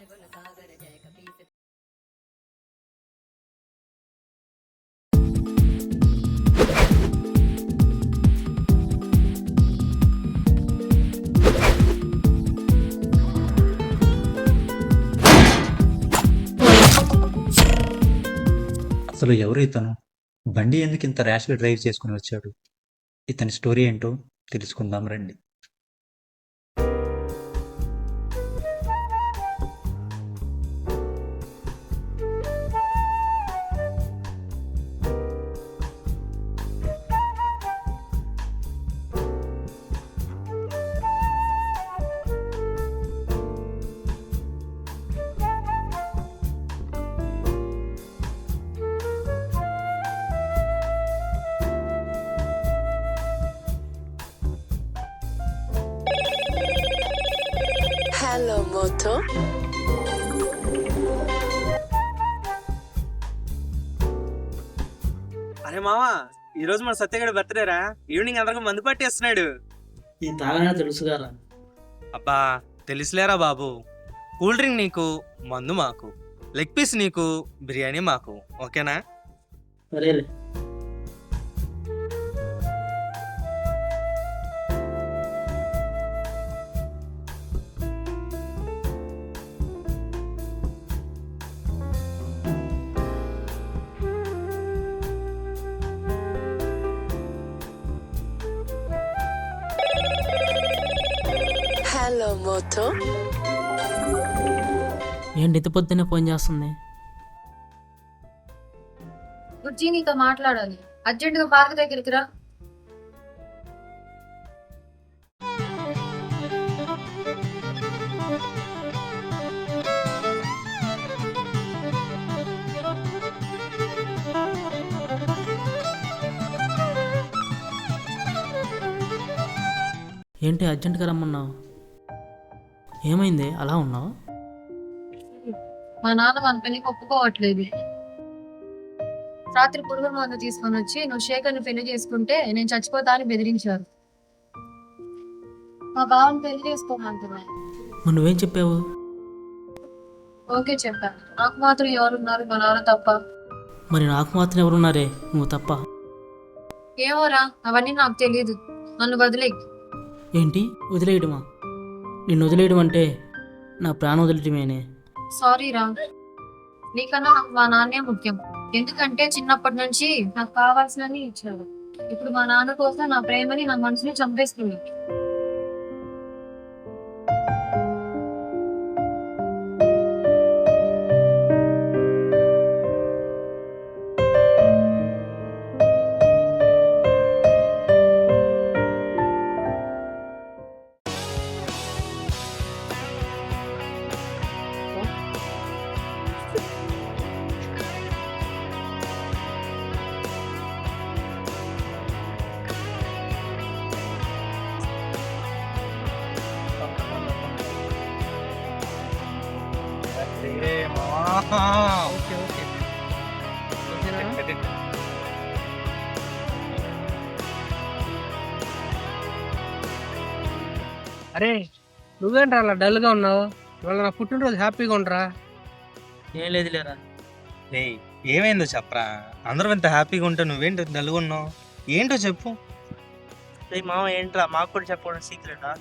అసలు ఎవరు ఇతను? బండి ఎందుకు ఇంత ర్యాష్గా డ్రైవ్ చేసుకుని వచ్చాడు? ఇతని స్టోరీ ఏంటో తెలుసుకుందాం రండి. హలో మోతో. అరే మావా, ఈ రోజు మన సత్యగడ బర్త్డేరా. ఈవినింగ్ అందరికి మందు పట్టేస్తున్నాడు. ఈ తాగనే తెలుసుగారా. అబ్బా తెలుసులేరా బాబు. కూల్ డ్రింక్ నీకు, మందు మాకు, లెగ్ పీస్ నీకు, బిర్యానీ మాకు. ఓకేనా? సరేలే. హలో మోతో. ఏంటి ఇంత పొద్దున్నే ఫోన్ చేస్తుంది? బుజ్జి నీతో మాట్లాడాలి. అర్జెంటుగా పార్క్ దగ్గరికి రా. ఏంటి అర్జెంట్గా రమ్మన్నావు? ఏమైంది అలా ఉన్నావు? మా నాన్న మన పెళ్లికి ఒప్పుకోవట్లేదు. రాత్రి పురుగుల మందు తీసుకొని వచ్చి నువ్వు శేఖర్ని పెళ్లి చేసుకుంటే నేను చచ్చిపోతా అని బెదిరించారు. మా బావని పెళ్లి చేసుకోమంటున్నా. మరి నువ్వేం చెప్పావు? ఓకే చెప్పాను. నాకు మాత్రం ఎవరున్నారు? మా నాన్న తప్ప. మరి నాకు మాత్రం ఎవరున్నారే, నువ్వు తప్ప? ఏమోరా, అవన్నీ నాకు తెలియదు. నన్ను వదిలేయ్. ఏంటి వదిలేయడమా? నిన్ను వదిలేయడం అంటే నా ప్రాణం వదిలేయడమేనే. సారీ రా, నీకన్నా నాకు మా నాన్నే ముఖ్యం. ఎందుకంటే చిన్నప్పటి నుంచి నాకు కావాల్సినవి ఇచ్చాడు. ఇప్పుడు మా నాన్న కోసం నా ప్రేమని, నా మనసుని చంపేస్తుంది. Okay okay. అరే నువ్వేంట్రా అలా డల్గా ఉన్నావు? ఇవాళ నా పుట్టినరోజు హ్యాపీగా ఉండరా. ఏం లేదు లేరా. ఏయ్, ఏమైందో చెప్పరా. అందరూ ఇంత హ్యాపీగా ఉంటే నువ్వేంటో నలుగున్నావు? ఏంటో చెప్పు. మామ ఏంట్రా, మాకు కూడా చెప్పడం సీక్రెటా?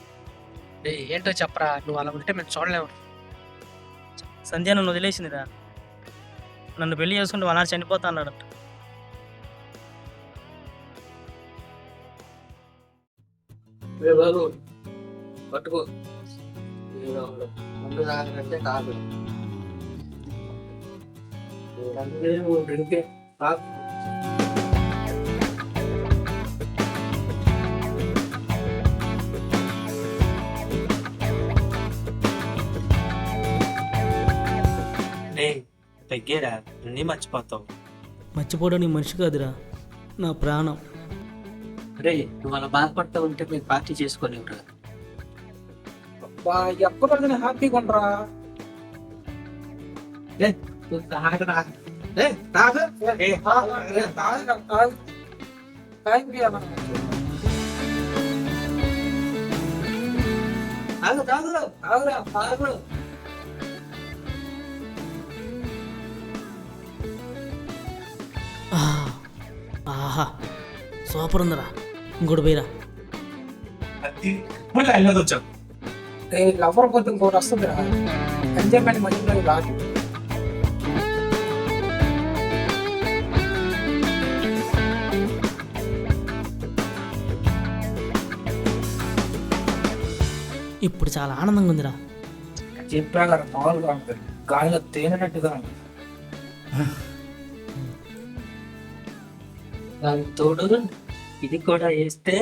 ఏంటో చెప్పరా. నువ్వు అలా ఉంటే మేము చూడలేము. సంధ్య నన్ను వదిలేసిందిరా. నన్ను పెళ్లి చేసుకుంటే వాళ్ళ చనిపోతా అన్నాడు. బాబు పట్టుకో. ముందు తాగనంటే కాదు. తగ్గేరా, అన్నీ మర్చిపోతావు. మర్చిపోవడం నీ మనిషి కాదురా, నా ప్రాణం. రే నువ్వు అలా బాధపడతా ఉంటే మేము పార్టీ చేసుకోలేవురా. ఎక్కడ హ్యాపీగా ఉండరా. ఆహా సూపర్ ఉందిరా, ఇంకోటి పోయిరా. మళ్ళీ అయినది వచ్చాం లవర్ కొద్ది ఇంకోటి వస్తుంది రా. ఎంజాయ్మెంట్ మధ్యలో రాదు. ఇప్పుడు చాలా ఆనందంగా ఉందిరా. చెప్పా కదా మామూలుగా ఉంటుంది, గాలిలో తేనట్టుగా ఉంది. దానికి తోడు ఇది కూడా వేస్తే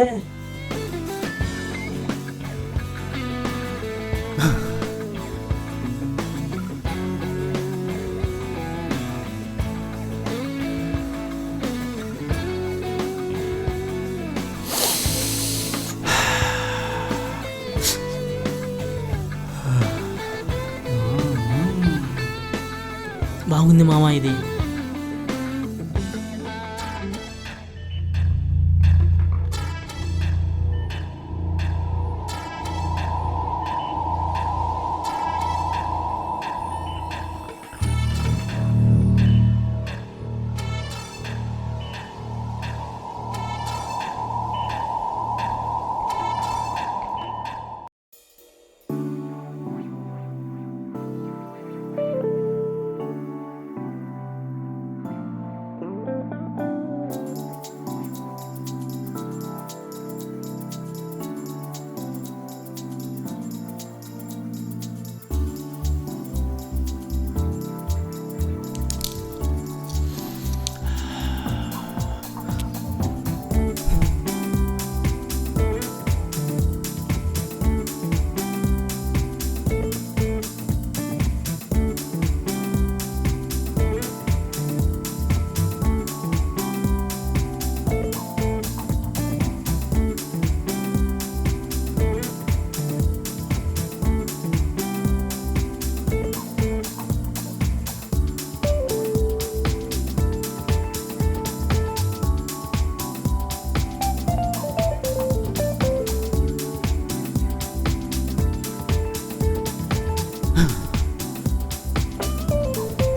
బాగుంది మామ ఇది.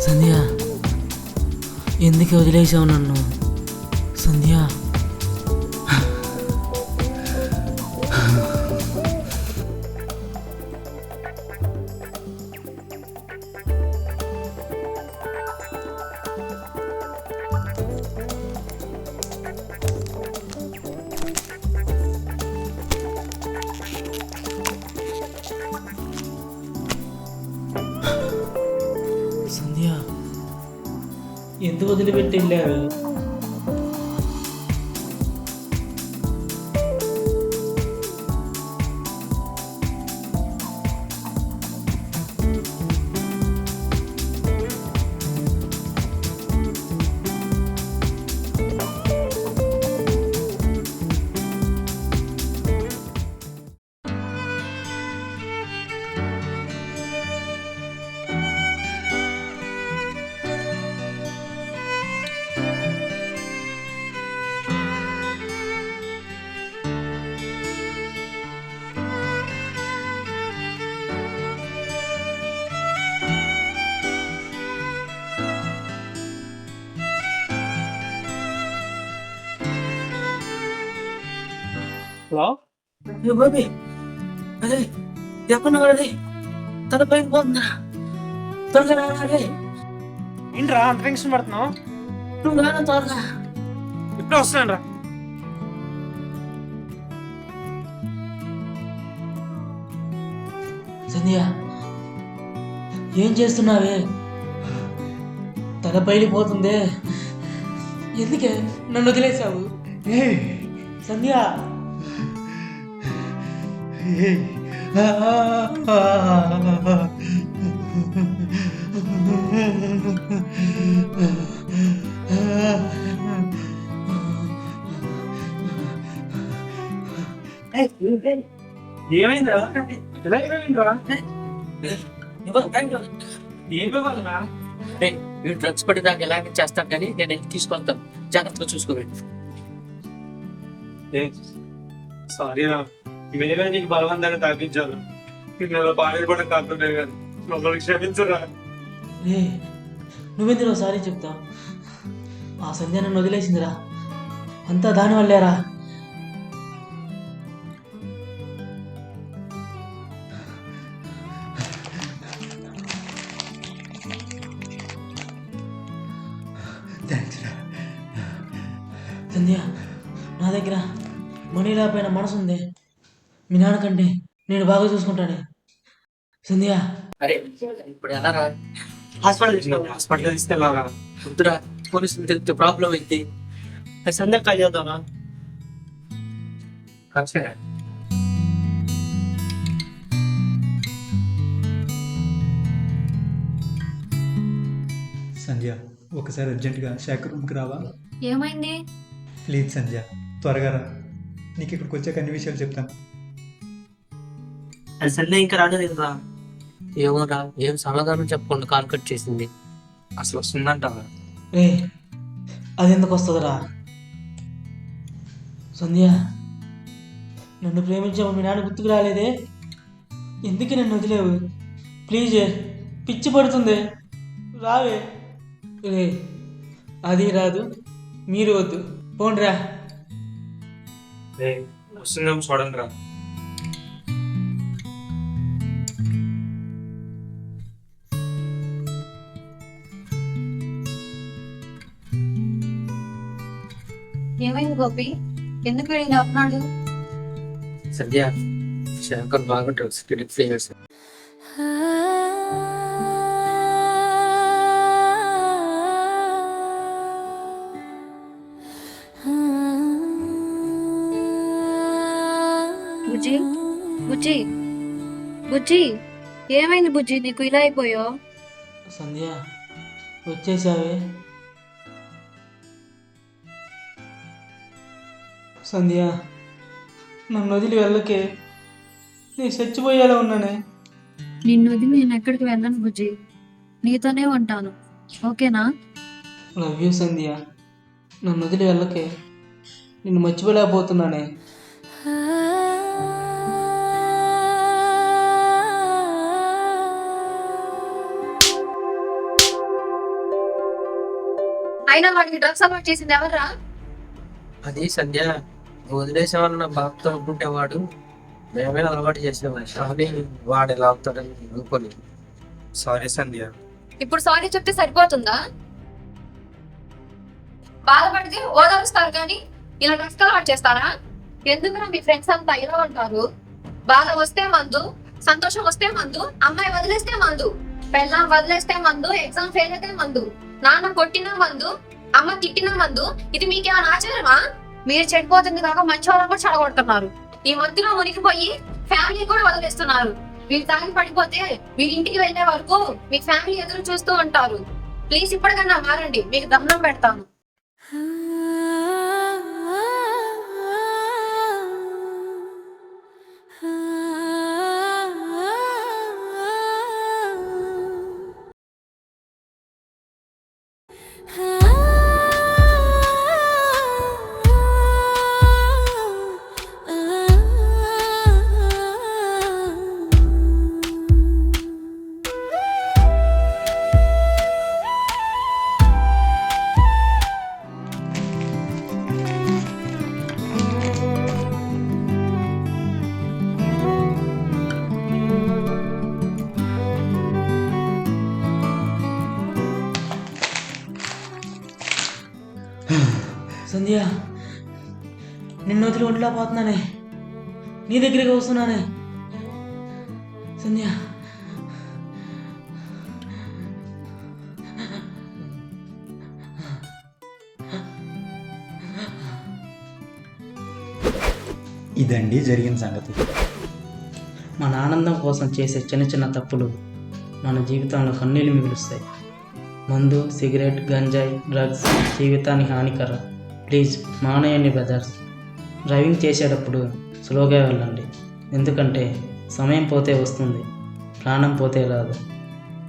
సంధ్య, ఎందుకు వదిలేసావు నన్ను సంధ్య? సంధ్య, ఎందుకు వదిలిపెట్టి వెళ్ళారు? హలో, బాబీ, అదే ఎక్కడ అది తన పైన పోతుందా? త్వరగా రావాలి. ఏంట్రా అంత టెన్షన్ పడుతున్నావు? నువ్వు రానా త్వరగా? ఇప్పుడే వస్తాను రా. సంధ్య, ఏం చేస్తున్నావే? తల పైలిపోతుందే, ఎందుకే నన్ను వదిలేసావు? సంధ్య, ఏమైందిరా? ఎలా అయిపోయిందిరా? ఏం ఇవ్వాలరా? మీరు డ్రగ్స్ పడేదాకా ఎలాగే చేస్తాను కానీ నేను వెళ్ళి తీసుకొస్తాను, జాగ్రత్తగా చూసుకోండి. సారీ రా, మేమే నీకు బలవంతాన్ని తాపించాను. నేను బాధపడ కాకుండా కానీ మమ్మల్ని క్షమించరా. నువ్వెందుకు సారీ చెప్తావు? ఆ సంధ్య నన్ను వదిలేసిందిరా. అంతా దానివల్లేరా. సంధ్య, నా దగ్గర మనీ లేకపోయినా మనసు ఉంది. మీ నాన్నకంటే నేను బాగా చూసుకుంటాను. సంధ్య, అరే ఇప్పుడు ఎలా రా? హాస్పిటల్ తీసుకెళ్ళాలా? వద్దురా, పోలీసులు తెలిస్తే ప్రాబ్లం అయింది. సంధ్య కాల్ చేద్దామా? సంధ్య, ఒకసారి అర్జెంటుగా శేఖర్ రూమ్కి రావా? ఏమైంది? ప్లీజ్ సంధ్య, త్వరగా రా. నీకు ఇక్కడికి వచ్చాక అన్ని విషయాలు చెప్తాను. అది సంధ్య ఇంకా రాలేదు రా. ఏమోరా, ఏం సమాధానం చెప్పకుండా కాల్ కట్ చేసింది. అసలు వస్తుందంటావా? రే, అది ఎందుకు వస్తుందిరా? సంధ్య, నన్ను ప్రేమించావు, మీ నాన్న గుర్తుకు రాలేదే? ఎందుకు నన్ను వదిలేవు? ప్లీజ్, పిచ్చి పడుతుంది, రావే. రే, అది రాదు, మీరు వద్దు, పోండ్రా. వస్తుందేమో చూడండి రా. ఏమైంది గోపి? ఎందుకు వెళ్ళి అన్నాడు? సంధ్య, శేఖర్ బాగా డ్రగ్స్ ఫేమస్. బుజ్జి, బుజ్జి, బుజ్జి, ఏమైంది బుజ్జి? నీకు ఇలా అయిపోయావు? సంధ్య, వచ్చేసావే. సంధ్య, నన్ను వదిలి వెళ్ళకే, నేను చచ్చిపోయేలా ఉన్నానే. నిన్ను వదిలి నేను ఎక్కడికి వెళ్ళను బుజ్జి, నీతోనే ఉంటాను, ఓకేనా? లవ్ యూ సంధ్య, నన్ను వదిలి వెళ్ళకే, నిన్ను మర్చిపోలేకపోతున్నానే. అయినా వాడికి డ్రగ్స్ అలవాటు చేసింది ఎవర్రా? అది సంధ్య, వదిలేసేవాళ్ళ బాబుతో ఉంటుంటే వాడు మేమే అలవాటు చేసేవాడు, కానీ వాడు ఎలా అవుతాడని అనుకోలేదు. సారీ సంధ్య. ఇప్పుడు సారీ చెప్తే సరిపోతుందా? బాధపడితే ఓదారుస్తారు కానీ ఇలా డ్రగ్స్ అలవాటు చేస్తారా? ఎందుకురా మీ ఫ్రెండ్స్ అంతా ఇలా ఉంటారు? బాధ వస్తే మందు, సంతోషం వస్తే మందు, అమ్మాయి వదిలేస్తే మందు, పెళ్ళాం వదిలేస్తే మందు, ఎగ్జామ్ ఫెయిల్ అయితే మందు, నాన్న కొట్టినా మందు, అమ్మ తిట్టినా మందు. ఇది మీకేమైనా ఆచారమా? మీరు చెడిపోతుంది కాక మంచి వాళ్ళని కూడా చెడగొడుతున్నారు. ఈ మధ్యలో మునిగిపోయి ఫ్యామిలీ కూడా వదిలేస్తున్నారు. వీళ్ళు తాగి పడిపోతే వీళ్ళ ఇంటికి వెళ్ళే వరకు మీ ఫ్యామిలీ ఎదురు చూస్తూ ఉంటారు. ప్లీజ్ ఇప్పటికన్నా మారండి, మీకు దండం పెడతాను. సంధ్య, నిన్ను వదిలి ఉండలేకపోతున్నానే, నీ దగ్గరికి వస్తున్నానే. సంధ్య, ఇదండి జరిగిన సంగతి. మన ఆనందం కోసం చేసే చిన్న చిన్న తప్పులు మన జీవితంలో కన్నీళ్ళు మిగులుస్తాయి. మందు, సిగరెట్, గంజాయి, డ్రగ్స్ జీవితానికి హానికరం. ప్లీజ్ మానేయండి బ్రదర్స్. డ్రైవింగ్ చేసేటప్పుడు స్లోగా వెళ్ళండి, ఎందుకంటే సమయం పోతే వస్తుంది, ప్రాణం పోతే రాదు.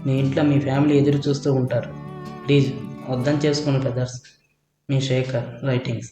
మీ ఇంట్లో మీ ఫ్యామిలీ ఎదురు చూస్తూ ఉంటారు. ప్లీజ్ అర్థం చేసుకోండి బ్రదర్స్. మీ శేఖర్ రైటింగ్స్.